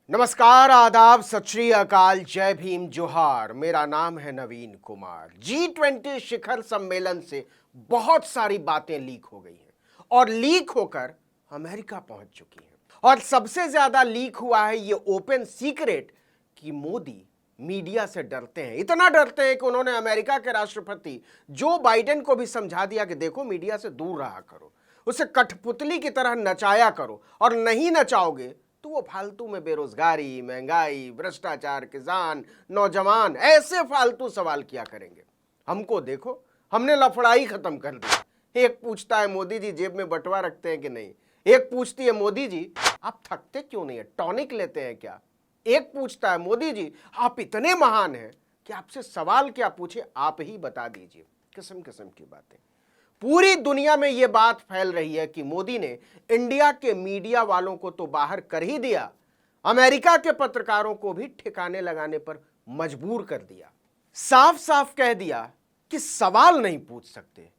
नमस्कार, आदाब, सत श्री अकाल, जय भीम, जोहार। मेरा नाम है नवीन कुमार। G20 शिखर सम्मेलन से बहुत सारी बातें लीक हो गई हैं और लीक होकर अमेरिका पहुंच चुकी हैं। और सबसे ज्यादा लीक हुआ है ये ओपन सीक्रेट कि मोदी मीडिया से डरते हैं। इतना डरते हैं कि उन्होंने अमेरिका के राष्ट्रपति जो बाइडेन को भी समझा दिया कि देखो, मीडिया से दूर रहा करो, उसे कठपुतली की तरह नचाया करो, और नहीं नचाओगे तो वो फालतू में बेरोजगारी, महंगाई, भ्रष्टाचार, किसान, नौजवान ऐसे फालतू सवाल किया करेंगे। हमको देखो, हमने लफड़ाई खत्म कर दी। एक पूछता है, मोदी जी जेब में बटुआ रखते हैं कि नहीं। एक पूछती है, मोदी जी आप थकते क्यों नहीं है, टॉनिक लेते हैं क्या। एक पूछता है, मोदी जी आप इतने महान हैं कि आपसे सवाल क्या पूछे, आप ही बता दीजिए। किस्म किस्म की बातें। पूरी दुनिया में यह बात फैल रही है कि मोदी ने इंडिया के मीडिया वालों को तो बाहर कर ही दिया, अमेरिका के पत्रकारों को भी ठिकाने लगाने पर मजबूर कर दिया। साफ साफ कह दिया कि सवाल नहीं पूछ सकते,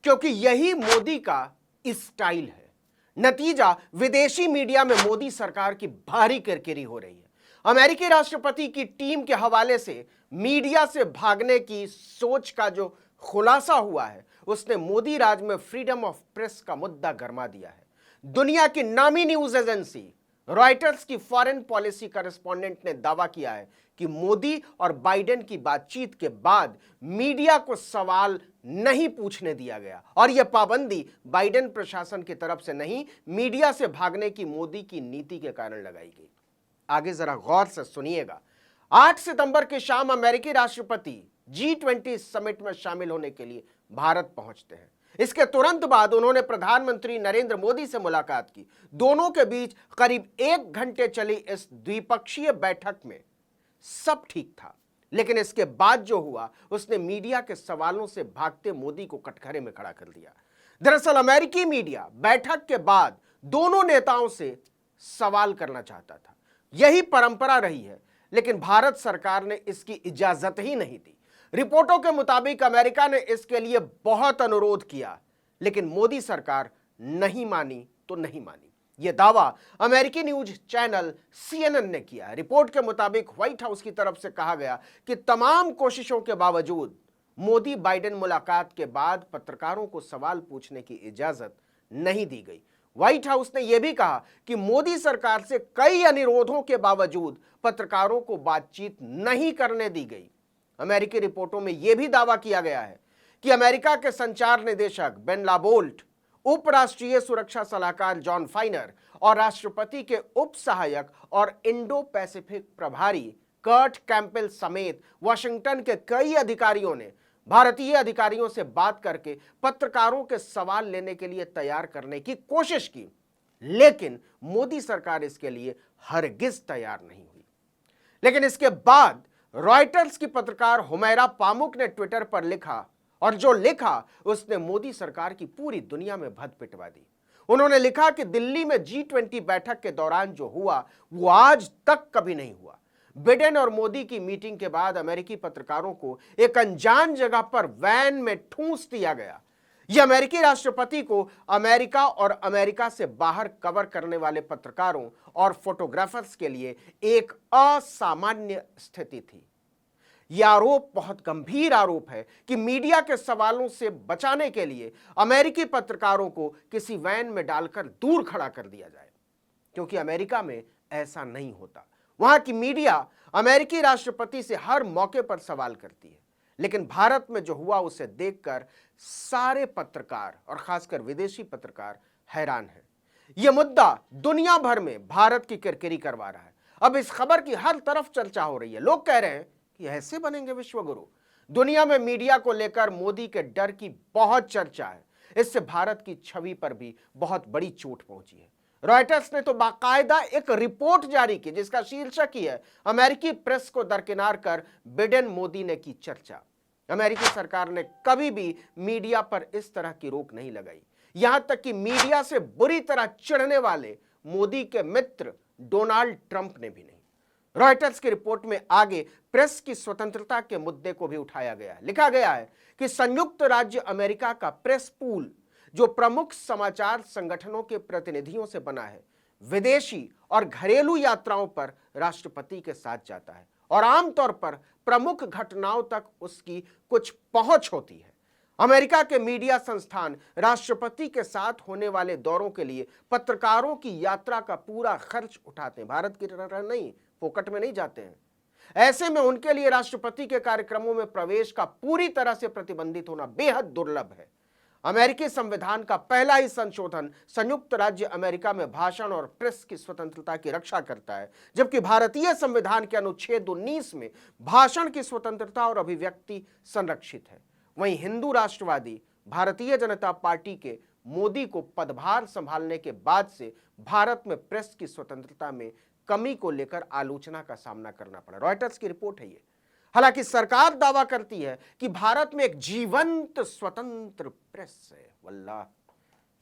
क्योंकि यही मोदी का स्टाइल है। नतीजा, विदेशी मीडिया में मोदी सरकार की भारी किरकिरी हो रही है। अमेरिकी राष्ट्रपति की टीम के हवाले से मीडिया से भागने की सोच का जो खुलासा हुआ है, उसने मोदी राज में फ्रीडम ऑफ प्रेस का मुद्दा गरमा दिया है। दुनिया की नामी न्यूज एजेंसी रॉयटर्स की फॉरेन पॉलिसी करेस्पॉन्डेंट ने दावा किया है कि मोदी और बाइडेन की बातचीत के बाद मीडिया को सवाल नहीं पूछने दिया गया, और यह पाबंदी बाइडेन प्रशासन की तरफ से नहीं, मीडिया से भागने की मोदी की नीति के कारण लगाई गई। आगे जरा गौर से सुनिएगा। 8 सितंबर की शाम अमेरिकी राष्ट्रपति G20 समिट में शामिल होने के लिए भारत पहुंचते हैं। इसके तुरंत बाद उन्होंने प्रधानमंत्री नरेंद्र मोदी से मुलाकात की। दोनों के बीच करीब 1 घंटे चली इस द्विपक्षीय बैठक में सब ठीक था, लेकिन इसके बाद जो हुआ उसने मीडिया के सवालों से भागते मोदी को कटघरे में खड़ा कर दिया। दरअसल अमेरिकी मीडिया बैठक के बाद दोनों नेताओं से सवाल करना चाहता था। यही परंपरा रही है, लेकिन भारत सरकार ने इसकी इजाजत ही नहीं दी। रिपोर्टों के मुताबिक अमेरिका ने इसके लिए बहुत अनुरोध किया, लेकिन मोदी सरकार नहीं मानी तो नहीं मानी। यह दावा अमेरिकी न्यूज चैनल CNN ने किया। रिपोर्ट के मुताबिक व्हाइट हाउस की तरफ से कहा गया कि तमाम कोशिशों के बावजूद मोदी बाइडेन मुलाकात के बाद पत्रकारों को सवाल पूछने की इजाजत नहीं दी गई। व्हाइट हाउस ने यह भी कहा कि मोदी सरकार से कई अनुरोधों के बावजूद पत्रकारों को बातचीत नहीं करने दी गई। अमेरिकी रिपोर्टों में यह भी दावा किया गया है कि अमेरिका के संचार निदेशक बेन लाबोल्ट, उपराष्ट्रीय सुरक्षा सलाहकार जॉन फाइनर और राष्ट्रपति के उप सहायक और इंडो पैसिफिक प्रभारी कर्ट कैंपेल समेत वाशिंगटन के कई अधिकारियों ने भारतीय अधिकारियों से बात करके पत्रकारों के सवाल लेने के लिए तैयार करने की कोशिश की, लेकिन मोदी सरकार इसके लिए हरगिज तैयार नहीं हुई। लेकिन इसके बाद रॉयटर्स की पत्रकार हुमैरा पामुक ने ट्विटर पर लिखा, और जो लिखा उसने मोदी सरकार की पूरी दुनिया में भद पिटवा दी। उन्होंने लिखा कि दिल्ली में G20 बैठक के दौरान जो हुआ वो आज तक कभी नहीं हुआ। बिडेन और मोदी की मीटिंग के बाद अमेरिकी पत्रकारों को एक अनजान जगह पर वैन में ठूंस दिया गया। यह अमेरिकी राष्ट्रपति को अमेरिका और अमेरिका से बाहर कवर करने वाले पत्रकारों और फोटोग्राफर्स के लिए एक असामान्य स्थिति थी। यह आरोप बहुत गंभीर आरोप है कि मीडिया के सवालों से बचाने के लिए अमेरिकी पत्रकारों को किसी वैन में डालकर दूर खड़ा कर दिया जाए, क्योंकि अमेरिका में ऐसा नहीं होता। वहां की मीडिया अमेरिकी राष्ट्रपति से हर मौके पर सवाल करती है, लेकिन भारत में जो हुआ उसे देखकर सारे पत्रकार और खासकर विदेशी पत्रकार हैरान हैं। यह मुद्दा दुनिया भर में भारत की किरकिरी करवा रहा है। अब इस खबर की हर तरफ चर्चा हो रही है। लोग कह रहे हैं कि ऐसे बनेंगे विश्वगुरु। दुनिया में मीडिया को लेकर मोदी के डर की बहुत चर्चा है। इससे भारत की छवि पर भी बहुत बड़ी चोट पहुंची है। रॉयटर्स ने तो बाकायदा एक रिपोर्ट जारी की जिसका शीर्षक ही है, अमेरिकी प्रेस को दरकिनार कर बिडेन मोदी ने की चर्चा। अमेरिकी सरकार ने कभी भी मीडिया पर इस तरह की रोक नहीं लगाई, यहां तक कि मीडिया से बुरी तरह चिढ़ने वाले मोदी के मित्र डोनाल्ड ट्रंप ने भी नहीं। रॉयटर्स की रिपोर्ट में आगे प्रेस की स्वतंत्रता के मुद्दे को भी उठाया गया है। लिखा गया है कि संयुक्त राज्य अमेरिका का प्रेस पूल जो प्रमुख समाचार संगठनों के प्रतिनिधियों से बना है, विदेशी और घरेलू यात्राओं पर राष्ट्रपति के साथ जाता है और आमतौर पर प्रमुख घटनाओं तक उसकी कुछ पहुंच होती है। अमेरिका के मीडिया संस्थान राष्ट्रपति के साथ होने वाले दौरों के लिए पत्रकारों की यात्रा का पूरा खर्च उठाते हैं। भारत की तरह नहीं, फोकट में नहीं जाते हैं। ऐसे में उनके लिए राष्ट्रपति के कार्यक्रमों में प्रवेश का पूरी तरह से प्रतिबंधित होना बेहद दुर्लभ है। अमेरिकी संविधान का पहला ही संशोधन संयुक्त राज्य अमेरिका में भाषण और प्रेस की स्वतंत्रता की रक्षा करता है, जबकि भारतीय संविधान के अनुच्छेद 19 में भाषण की स्वतंत्रता और अभिव्यक्ति संरक्षित है। वहीं हिंदू राष्ट्रवादी भारतीय जनता पार्टी के मोदी को पदभार संभालने के बाद से भारत में प्रेस की स्वतंत्रता में कमी को लेकर आलोचना का सामना करना पड़ा। रॉयटर्स की रिपोर्ट है ये। हालांकि सरकार दावा करती है कि भारत में एक जीवंत स्वतंत्र प्रेस है। वल्लाह,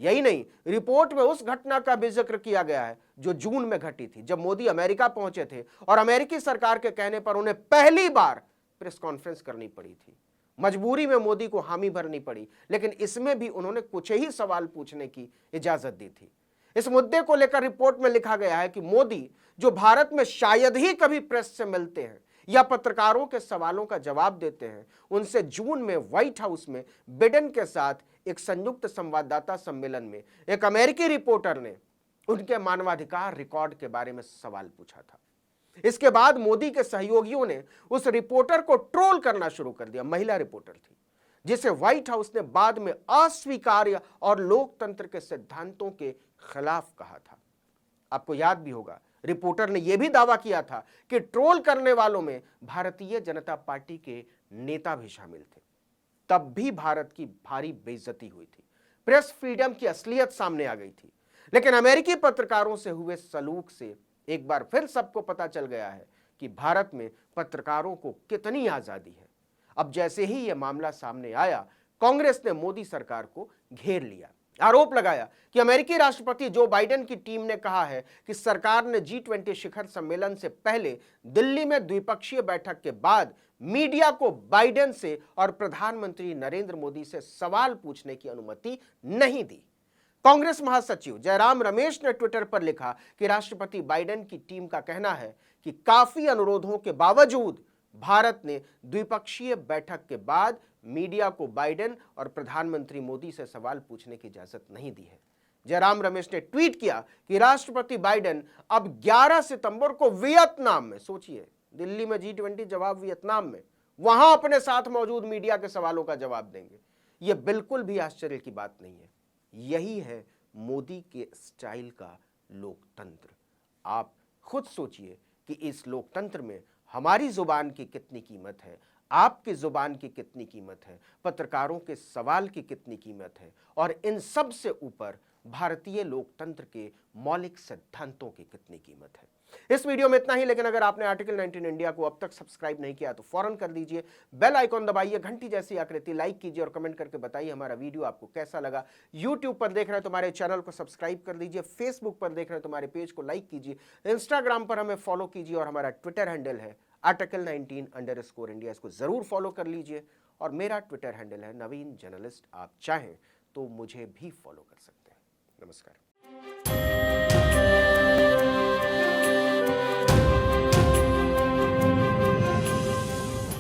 यही नहीं, रिपोर्ट में उस घटना का भी जिक्र किया गया है जो जून में घटी थी, जब मोदी अमेरिका पहुंचे थे और अमेरिकी सरकार के कहने पर उन्हें पहली बार प्रेस कॉन्फ्रेंस करनी पड़ी थी। मजबूरी में मोदी को हामी भरनी पड़ी, लेकिन इसमें भी उन्होंने कुछ ही सवाल पूछने की इजाजत दी थी। इस मुद्दे को लेकर रिपोर्ट में लिखा गया है कि मोदी, जो भारत में शायद ही कभी प्रेस से मिलते हैं या पत्रकारों के सवालों का जवाब देते हैं, उनसे जून में व्हाइट हाउस में बिडेन के साथ एक संयुक्त संवाददाता सम्मेलन में एक अमेरिकी रिपोर्टर ने उनके मानवाधिकार रिकॉर्ड के बारे में सवाल पूछा था। इसके बाद मोदी के सहयोगियों ने उस रिपोर्टर को ट्रोल करना शुरू कर दिया। महिला रिपोर्टर थी, जिसे व्हाइट हाउस ने बाद में अस्वीकार्य और लोकतंत्र के सिद्धांतों के खिलाफ कहा था। आपको याद भी होगा, रिपोर्टर ने यह भी दावा किया था कि ट्रोल करने वालों में भारतीय जनता पार्टी के नेता भी शामिल थे। तब भी भारत की भारी बेइज्जती हुई थी, प्रेस फ्रीडम की असलियत सामने आ गई थी। लेकिन अमेरिकी पत्रकारों से हुए सलूक से एक बार फिर सबको पता चल गया है कि भारत में पत्रकारों को कितनी आजादी है। अब जैसे ही यह मामला सामने आया, कांग्रेस ने मोदी सरकार को घेर लिया, आरोप लगाया कि अमेरिकी राष्ट्रपति जो बाइडेन की टीम ने कहा है कि सरकार ने G20 शिखर सम्मेलन से पहले दिल्ली में द्विपक्षीय बैठक के बाद मीडिया को बाइडेन से और प्रधानमंत्री नरेंद्र मोदी से सवाल पूछने की अनुमति नहीं दी। कांग्रेस महासचिव जयराम रमेश ने ट्विटर पर लिखा कि राष्ट्रपति बाइडेन की टीम का कहना है कि काफी अनुरोधों के बावजूद भारत ने द्विपक्षीय बैठक के बाद मीडिया को बाइडेन और प्रधानमंत्री मोदी से सवाल पूछने की इजाजत नहीं दी है। जयराम रमेश ने ट्वीट किया कि राष्ट्रपति बाइडेन अब 11 सितंबर को वियतनाम में, सोचिए, दिल्ली में G20 जवाब वियतनाम में, वहां अपने साथ मौजूद मीडिया के सवालों का जवाब देंगे। यह बिल्कुल भी आश्चर्य की बात नहीं है। यही है मोदी के स्टाइल का लोकतंत्र। आप खुद सोचिए कि इस लोकतंत्र में हमारी जुबान की कितनी कीमत है, आपकी जुबान की कितनी कीमत है, पत्रकारों के सवाल की कितनी कीमत है, और इन सब से ऊपर भारतीय लोकतंत्र के मौलिक सिद्धांतों की कितनी कीमत है। इस वीडियो में इतना ही, लेकिन अगर आपने आर्टिकल 19 इंडिया को अब तक सब्सक्राइब नहीं किया तो फौरन कर दीजिए, बेल आइकॉन दबाइए, घंटी जैसी आकृति लाइक कीजिए और कमेंट करके बताइए हमारा वीडियो आपको कैसा लगा। यूट्यूब पर देख रहे हैं तो हमारे चैनल को सब्सक्राइब कर दीजिए, फेसबुक पर देख रहे हैं तो हमारे पेज को लाइक कीजिए, इंस्टाग्राम पर हमें फॉलो कीजिए और हमारा ट्विटर हैंडल है article19_India, इसको जरूर फॉलो कर लीजिए। और मेरा ट्विटर हैंडल है नवीन जर्नलिस्ट, आप चाहें तो मुझे भी फॉलो कर सकते हैं। नमस्कार।